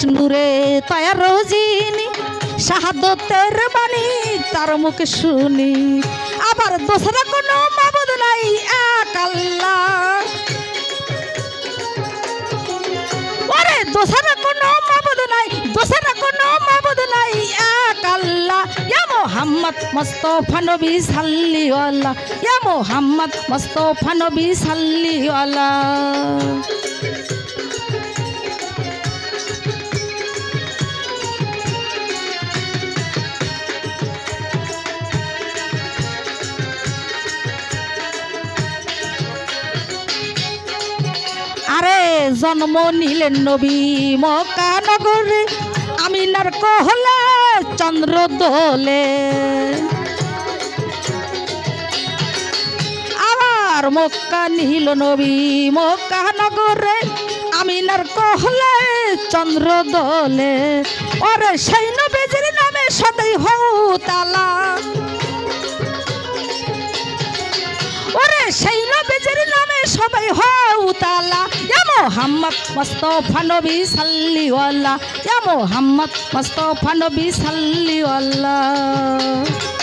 নূরে তয়ার রোজিনি শাহাদতের বাণী তার মুখে শুনি আবার দোসরা কোনো মাবুদ নাই এক আল্লাহ ওরে দোসরা কোনো মাবুদ নাই দোসরা কোনো মাবুদ নাই এক আল্লাহ ইয়া মুহাম্মদ মুস্তাফা নবী সাল্লাল্লাহু আলাইহি ইয়া মুহাম্মদ মুস্তাফা নবী সাল্লাল্লাহু আলাইহি আরে জন্ম নিলেন নবী মক্কা নগরে আমিনার কোলে চন্দ্র দোলে আবার মক্কা নিল নবী মক্কা নগরে আমিনার কোলে চন্দ্র দোলে ওরে সেই নবীর নামে সদাই হও তালা ওরে সেই নবীর নামে সবাই হও তালা ইয়া মুহাম্মদ মুস্তাফা নবী সাল্লাল্লাহু আলাইহি ইয়া মুহাম্মদ মুস্তাফা নবী সাল্লাল্লাহু আলাইহি